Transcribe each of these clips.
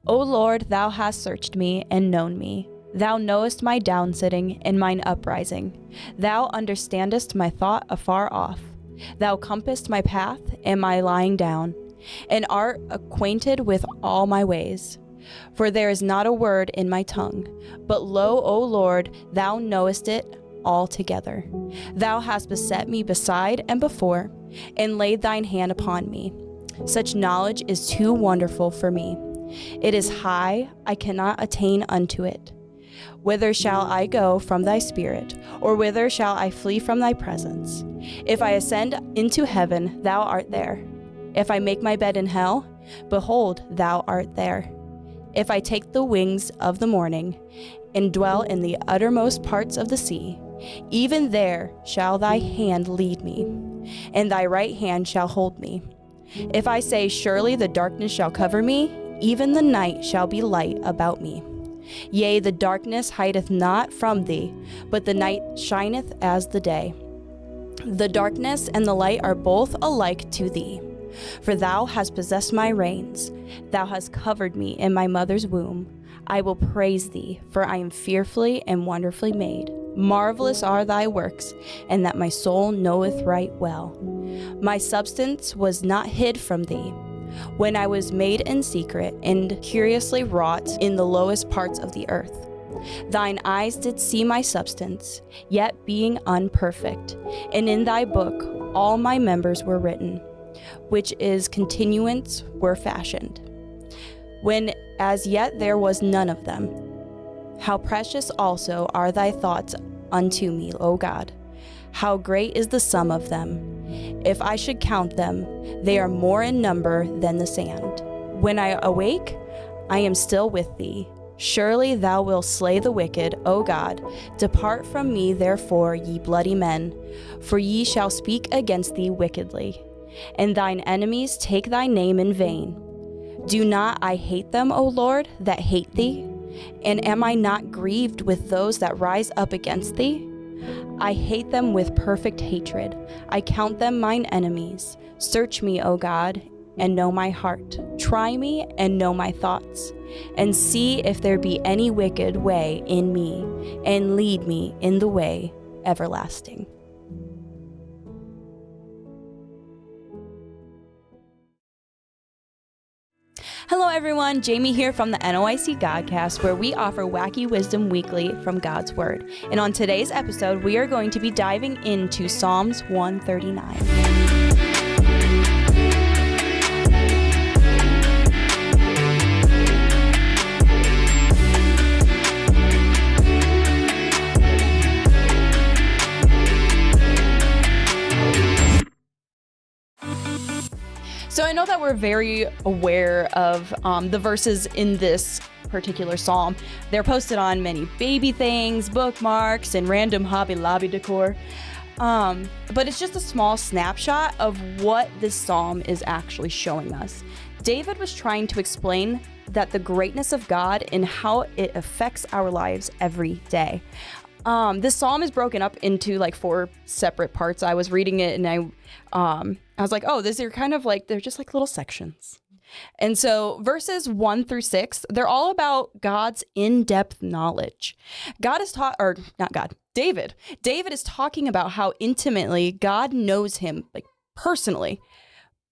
O Lord, thou hast searched me and known me. Thou knowest my downsitting and mine uprising. Thou understandest my thought afar off. Thou compassest my path and my lying down, and art acquainted with all my ways. For there is not a word in my tongue, but lo, O Lord, thou knowest it altogether. Thou hast beset me beside and before, and laid thine hand upon me. Such knowledge is too wonderful for me. It is high, I cannot attain unto it. Whither shall I go from thy spirit, or whither shall I flee from thy presence? If I ascend into heaven, thou art there. If I make my bed in hell, behold, thou art there. If I take the wings of the morning, and dwell in the uttermost parts of the sea, even there shall thy hand lead me, and thy right hand shall hold me. If I say, surely the darkness shall cover me, even the night shall be light about me. Yea, the darkness hideth not from thee, but the night shineth as the day. The darkness and the light are both alike to thee. For thou hast possessed my reins. Thou hast covered me in my mother's womb. I will praise thee, for I am fearfully and wonderfully made. Marvelous are thy works, and that my soul knoweth right well. My substance was not hid from thee, when I was made in secret and curiously wrought in the lowest parts of the earth. Thine eyes did see my substance, yet being unperfect, and in thy book all my members were written, which is continuance were fashioned, when as yet there was none of them. How precious also are thy thoughts unto me, O God! How great is the sum of them! If I should count them, they are more in number than the sand. When I awake, I am still with thee. Surely thou wilt slay the wicked, O God. Depart from me, therefore, ye bloody men, for ye shall speak against thee wickedly, and thine enemies take thy name in vain. Do not I hate them, O Lord, that hate thee? And am I not grieved with those that rise up against thee? I hate them with perfect hatred. I count them mine enemies. Search me, O God, and know my heart. Try me and know my thoughts, and see if there be any wicked way in me, and lead me in the way everlasting. Hello everyone, Jamie here from the NOIC Godcast, where we offer wacky wisdom weekly from God's Word. And on today's episode, we are going to be diving into Psalms 139. So I know that we're very aware of the verses in this particular psalm. They're posted on many baby things, bookmarks, and random Hobby Lobby decor. But it's just a small snapshot of what this psalm is actually showing us. David was trying to explain that the greatness of God and how it affects our lives every day. This psalm is broken up into like 4 separate parts. I was reading it and I was like, oh, these are kind of like, they're just like little sections. And so verses 1 through 6, they're all about God's in-depth knowledge. David is talking about how intimately God knows him, like personally,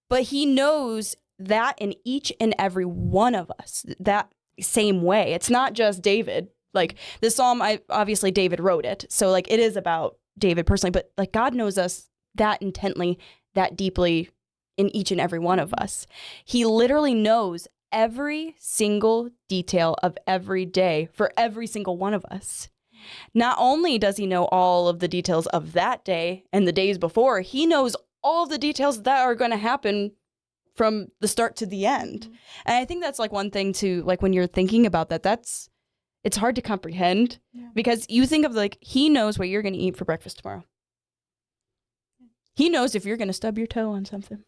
but he knows that in each and every one of us that same way. It's not just David. Like this psalm, obviously David wrote it. So like it is about David personally, but like God knows us that intently, that deeply in each and every one of us. He literally knows every single detail of every day for every single one of us. Not only does he know all of the details of that day and the days before, he knows all the details that are going to happen from the start to the end. Mm-hmm. And I think that's like one thing to like when you're thinking about that, it's hard to comprehend because you think of like, he knows what you're going to eat for breakfast tomorrow. He knows if you're going to stub your toe on something.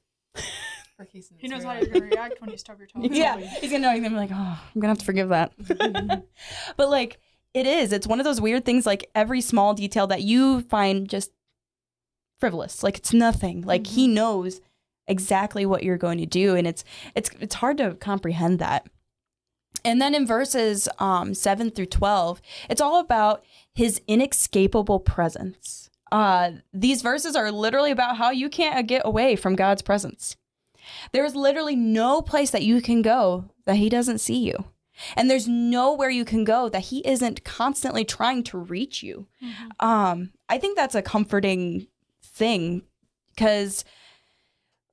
He knows how you're going to react when you stub your toe. Yeah, he's going to know. He's going to be like, oh, I'm going to have to forgive that. But like, it's one of those weird things, like every small detail that you find just frivolous. Like it's nothing. Like he knows exactly what you're going to do. And it's hard to comprehend that. And then in verses 7 through 12, it's all about his inescapable presence. These verses are literally about how you can't get away from God's presence. There's literally no place that you can go that he doesn't see you. And there's nowhere you can go that he isn't constantly trying to reach you. Mm-hmm. I think that's a comforting thing, because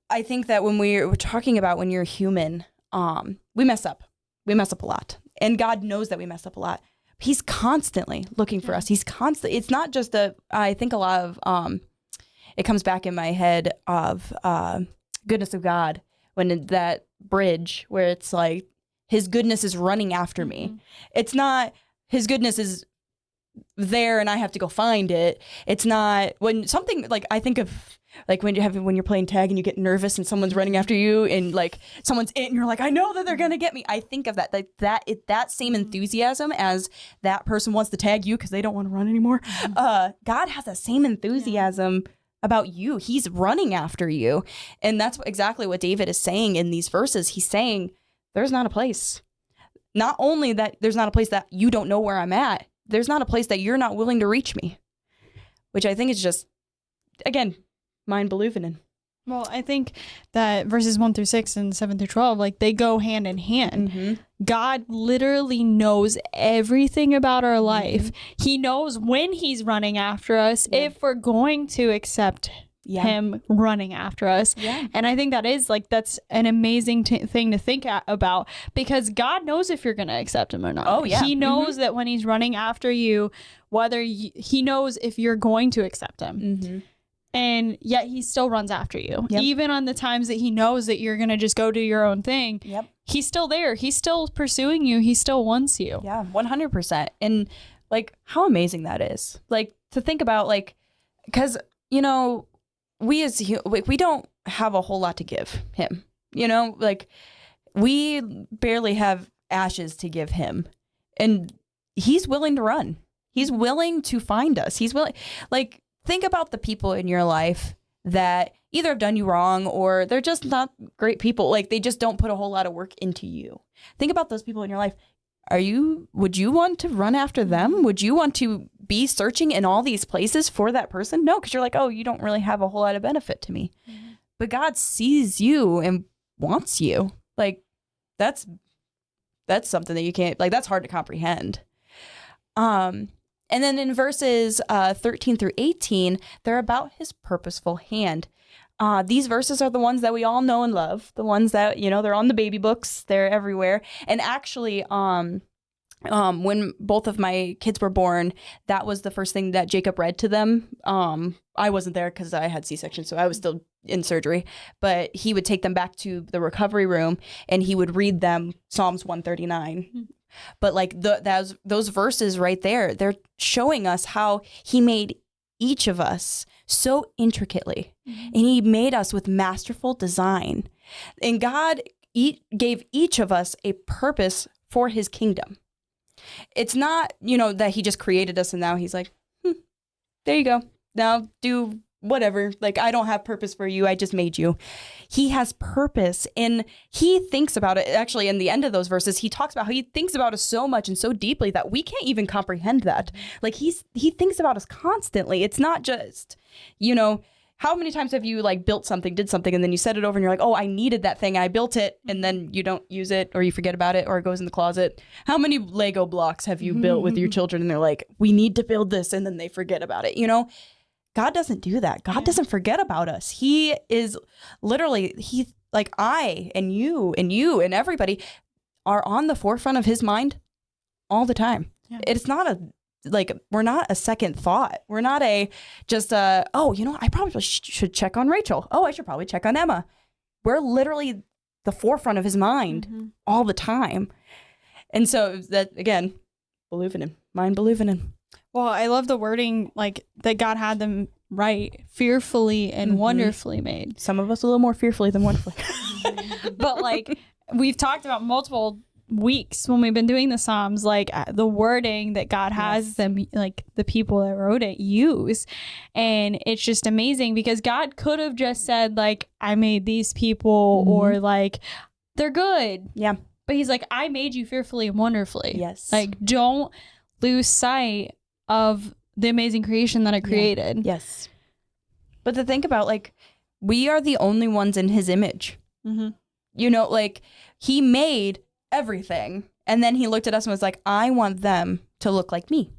I think that when we're talking about when you're human, we mess up. We mess up a lot. And God knows that we mess up a lot. He's constantly looking for us. He's constantly, it's not just I think a lot of, it comes back in my head of goodness of God, when that bridge where it's like, his goodness is running after me. It's not, his goodness is there and I have to go find it. It's not when something like, I think of like when you're playing tag and you get nervous and someone's running after you and like someone's in and you're like, I know that they're going to get me. I think of that same enthusiasm as that person wants to tag you because they don't want to run anymore. God has that same enthusiasm about you. He's running after you. And that's exactly what David is saying in these verses. He's saying, there's not a place. Not only that there's not a place that you don't know where I'm at, there's not a place that you're not willing to reach me, which I think is just, again, mind-believing. Well, I think that verses 1 through 6 and 7 through 12, like they go hand in hand. Mm-hmm. God literally knows everything about our life. Mm-hmm. He knows when he's running after us, if we're going to accept him running after us. And I think that's an amazing thing to think about, because God knows if you're going to accept him or not. He knows that when he's running after you, he knows if you're going to accept him. And yet he still runs after you. Even on the times that he knows that you're going to just go do your own thing. He's still there. He's still pursuing you. He still wants you. 100%. And like how amazing that is. Like to think about, like, because, you know, we don't have a whole lot to give him, you know, like we barely have ashes to give him, and he's willing to run. He's willing to find us. He's willing, like, think about the people in your life that either have done you wrong or they're just not great people. Like they just don't put a whole lot of work into you. Think about those people in your life. Would you want to run after them? Would you want to be searching in all these places for that person? No, because you're like, oh, you don't really have a whole lot of benefit to me. But God sees you and wants you. Like that's something that you can't, like, that's hard to comprehend. And then in verses 13 through 18, they're about his purposeful hand. These verses are the ones that we all know and love, the ones that, you know, they're on the baby books, they're everywhere. And actually, when both of my kids were born, that was the first thing that Jacob read to them. I wasn't there because I had C-section, so I was still in surgery, but he would take them back to the recovery room and he would read them Psalms 139. But like those verses right there, they're showing us how he made each of us so intricately, and he made us with masterful design. And God gave each of us a purpose for his kingdom. It's not, you know, that he just created us and now he's like, there you go. Now do whatever. Like, I don't have purpose for you. I just made you. He has purpose, and he thinks about it. Actually, in the end of those verses, he talks about how he thinks about us so much and so deeply that we can't even comprehend that. Like he thinks about us constantly. It's not just, you know, how many times have you like built something, did something, and then you set it over and you're like, oh, I needed that thing. I built it. And then you don't use it, or you forget about it, or it goes in the closet. How many Lego blocks have you built with your children and they're like, we need to build this, and then they forget about it, you know? God doesn't do that. God doesn't forget about us. He is literally, he, like, I and you and everybody are on the forefront of his mind all the time. It's not we're not a second thought. We're not oh, you know, I probably should check on Rachel. Oh, I should probably check on Emma. We're literally the forefront of his mind all the time. And so that, again, believing him, mind believing him. Well, I love the wording, like, that God had them right, fearfully and wonderfully made. Some of us a little more fearfully than wonderfully. But, like, we've talked about multiple weeks when we've been doing the Psalms, like, the wording that God has them, like, the people that wrote it use. And it's just amazing because God could have just said, like, I made these people, or, like, they're good. Yeah. But he's like, I made you fearfully and wonderfully. Yes. Like, don't lose sight of the amazing creation that I created. Yes. But to think about, like, we are the only ones in his image. Mm-hmm. You know, like, he made everything. And then he looked at us and was like, I want them to look like me.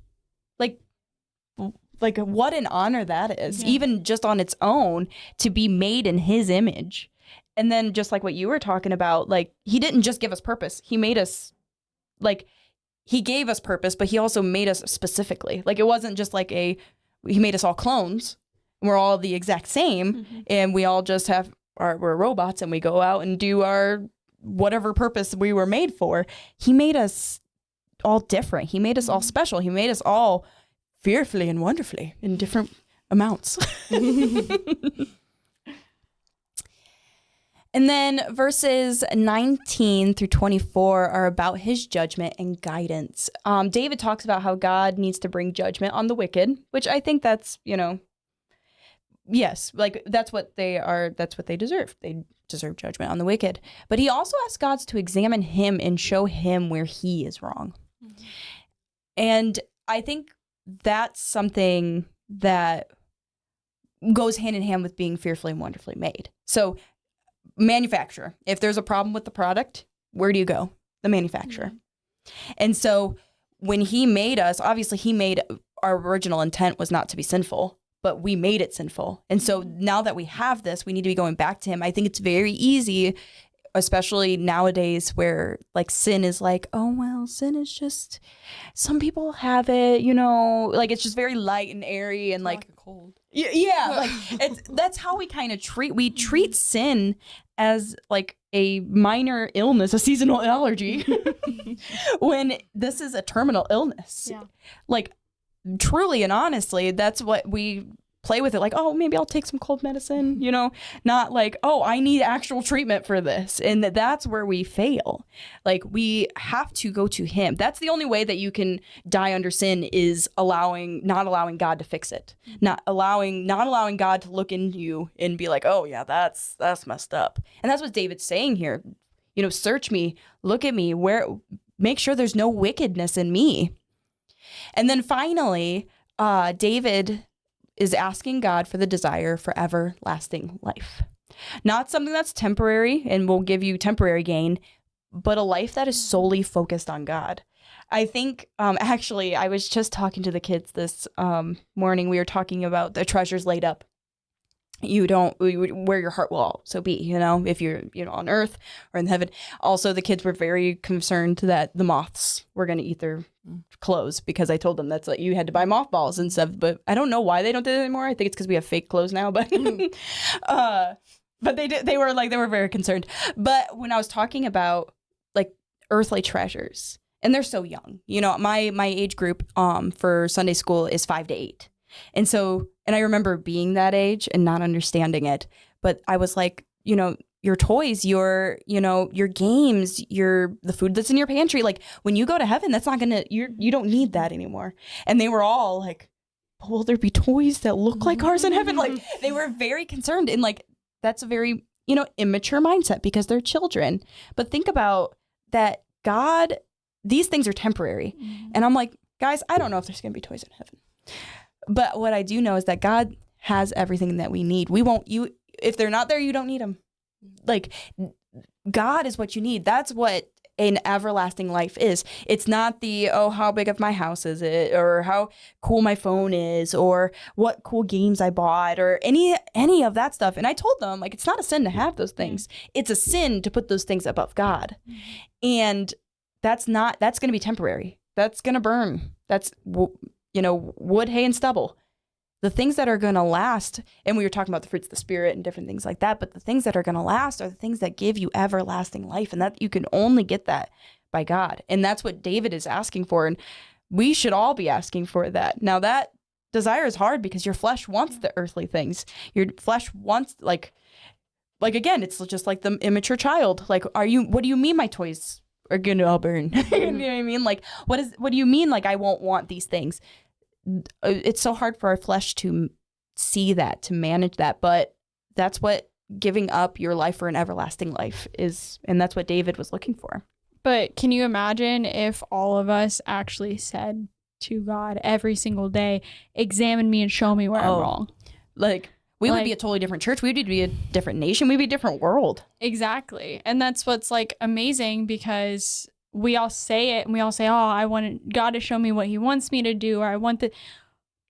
Like what an honor that is, even just on its own, to be made in his image. And then just like what you were talking about, like, he didn't just give us purpose. He made us, like, he gave us purpose, but he also made us specifically. Like, it wasn't just like he made us all clones. We're all the exact same. And we all just we're robots and we go out and do our whatever purpose we were made for. He made us all different. He made us all special. He made us all fearfully and wonderfully in different amounts. And then verses 19 through 24 are about his judgment and guidance. David talks about how God needs to bring judgment on the wicked, which I think that's, yes, like that's what they are. That's what they deserve. They deserve judgment on the wicked. But he also asks God to examine him and show him where he is wrong. Mm-hmm. And I think that's something that goes hand in hand with being fearfully and wonderfully made. So manufacturer, if there's a problem with the product, where do you go? The manufacturer. Mm-hmm. And so when he made us, obviously he made, our original intent was not to be sinful, but we made it sinful. And so now that we have this, we need to be going back to him. I think it's very easy, especially nowadays where like sin is like, oh, well, sin is just, some people have it, like it's just very light and airy and like a cold. Yeah, like that's how we kind of treat sin as like a minor illness, a seasonal allergy, when this is a terminal illness. Yeah. Like truly and honestly, that's what we play with it, like, oh, maybe I'll take some cold medicine, not like, oh, I need actual treatment for this. And that's where we fail. Like, we have to go to him. That's the only way that you can die under sin, is not allowing God to fix it. Not allowing God to look into you and be like, oh yeah, that's messed up. And that's what David's saying here. Search me, look at me, make sure there's no wickedness in me. And then finally, David is asking God for the desire for everlasting life. Not something that's temporary and will give you temporary gain, but a life that is solely focused on God. I think, actually, I was just talking to the kids this morning. We were talking about the treasures laid up. Where your heart will also be, if you're, on earth or in heaven. Also, the kids were very concerned that the moths were going to eat their clothes, because I told them that's like, you had to buy mothballs and stuff. But I don't know why they don't do it anymore. I think it's because we have fake clothes now. But but they were very concerned. But when I was talking about like earthly treasures, and they're so young, my age group for Sunday school is 5 to 8. And I remember being that age and not understanding it, but I was like, your toys, your games, the food that's in your pantry, like when you go to heaven, that's not gonna, you don't need that anymore. And they were all like, oh, will there be toys that look like ours in heaven? Like, they were very concerned, and like, that's a very, immature mindset because they're children. But think about that, God, these things are temporary. And I'm like, guys, I don't know if there's gonna be toys in heaven. But what I do know is that God has everything that we need. If they're not there, you don't need them. Like, God is what you need. That's what an everlasting life is. It's not the, oh, how big of my house is it, or how cool my phone is, or what cool games I bought, or any of that stuff. And I told them, like, it's not a sin to have those things. It's a sin to put those things above God. And that's going to be temporary. That's going to burn. That's, wood, hay, and stubble. The things that are going to last, and we were talking about the fruits of the Spirit and different things like that, but the things that are going to last are the things that give you everlasting life, and that you can only get that by God. And that's what David is asking for, and we should all be asking for that. Now, that desire is hard because your flesh wants the earthly things. Your flesh wants, like again, it's just like the immature child. Like, what do you mean my toys are gonna all burn? You know what I mean? Like, what do you mean, like, I won't want these things? It's so hard for our flesh to see that, to manage that, but that's what giving up your life for an everlasting life is, and that's what David was looking for. But can you imagine if all of us actually said to God every single day, examine me and show me where I'm wrong? Like, we would be a totally different church. We'd be a different nation. We'd be a different world. Exactly. And that's what's like amazing, because we all say it and we all say, oh, I want God to show me what he wants me to do, or I want the,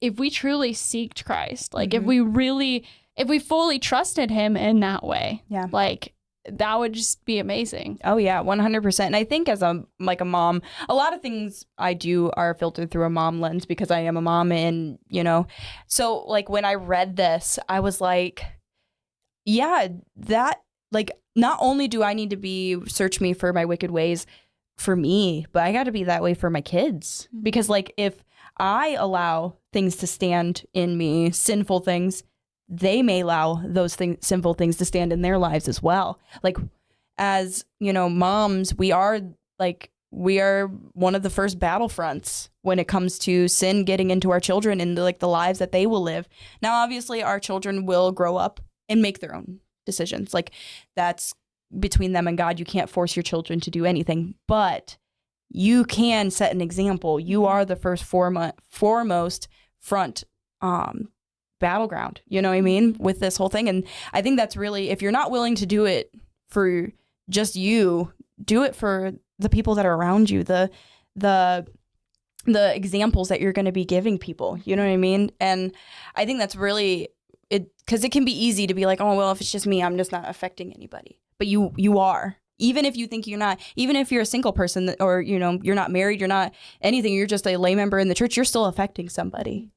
if we truly seeked Christ, like if we fully trusted him in that way, like that would just be amazing. Oh yeah, 100%. And I think as a mom, a lot of things I do are filtered through a mom lens because I am a mom, and so like when I read this, I was like, yeah, that, like, not only do I need to be search me for my wicked ways for me, but I got to be that way for my kids, because like if I allow things to stand in me, sinful things, they may allow those sinful things to stand in their lives as well. Like, as moms, we are one of the first battlefronts when it comes to sin getting into our children and like the lives that they will live. Now, obviously, our children will grow up and make their own decisions. Like, that's between them and God. You can't force your children to do anything, but you can set an example. You are the first foremost front battleground, you know what I mean, with this whole thing. And I think that's really, if you're not willing to do it for just you, do it for the people that are around you, the examples that you're going to be giving people, you know what I mean? And I think that's really it, because it can be easy to be like, oh, well, if it's just me, I'm just not affecting anybody. But you are. Even if you think you're not, even if you're a single person, or, you're not married, you're not anything, you're just a lay member in the church, you're still affecting somebody.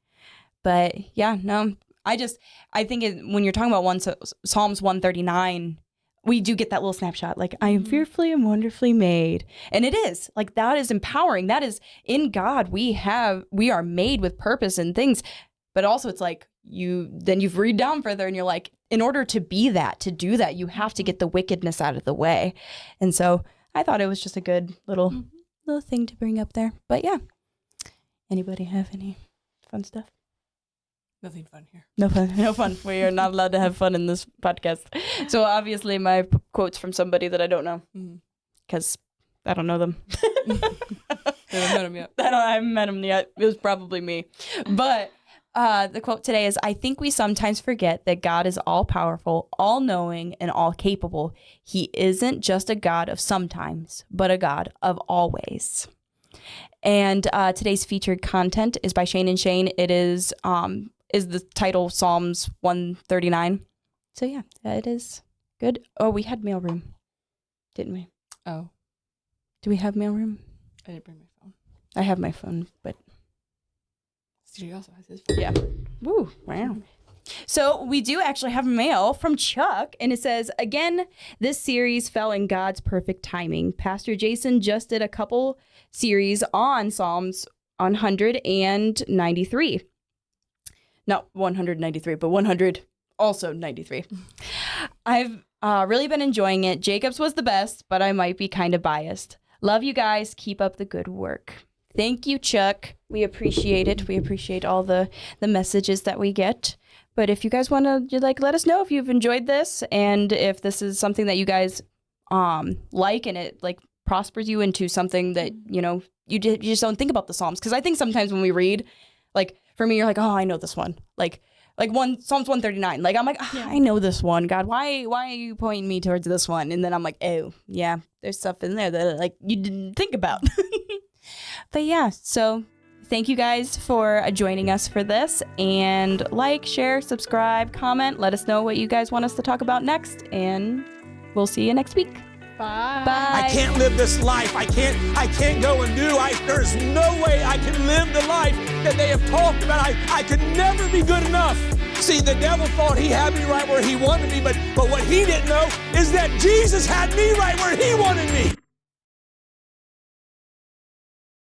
But yeah, no, I think when you're talking about Psalms 139, we do get that little snapshot, like, I am fearfully and wonderfully made. And it is like, that is empowering. That is in God. We are made with purpose and things, but also it's like, you've read down further and you're like, in order to be that, to do that, you have to get the wickedness out of the way. And so I thought it was just a good little thing to bring up there. But yeah, anybody have any fun stuff? Nothing fun here. No fun. We are not allowed to have fun in this podcast. So obviously my quote's from somebody that I don't know, because I don't know them. I haven't met him yet. I haven't met him yet. It was probably me. But the quote today is, I think we sometimes forget that God is all-powerful, all-knowing, and all-capable. He isn't just a God of sometimes, but a God of always. And today's featured content is by Shane and Shane. It is the title Psalms 139. So yeah, it is good. Oh, we had mailroom, didn't we? Oh. Do we have mailroom? I didn't bring my phone. I have my phone, but CJ also has his phone. yeah. Woo, wow. So we do actually have mail from Chuck, and it says, again, this series fell in God's perfect timing. Pastor Jason just did a couple series on Psalms 193. Not 193, but 100, also 93. I've really been enjoying it. Jacob's was the best, but I might be kind of biased. Love you guys. Keep up the good work. Thank you, Chuck. We appreciate it. We appreciate all the messages that we get. But if you guys want to, let us know if you've enjoyed this, and if this is something that you guys like, and it prospers you into something that you just don't think about the Psalms. Because I think sometimes when we read, for me, you're like, oh, I know this one. Like Psalms 139. I'm like, oh, I know this one. God, why are you pointing me towards this one? And then I'm like, oh, yeah, there's stuff in there that you didn't think about. But yeah, so thank you guys for joining us for this. And share, subscribe, comment. Let us know what you guys want us to talk about next. And we'll see you next week. Bye. Bye. I can't live this life. I can't go and do. There's no way I can live the life that they have talked about. I could never be good enough. See, the devil thought he had me right where he wanted me, but what he didn't know is that Jesus had me right where he wanted me.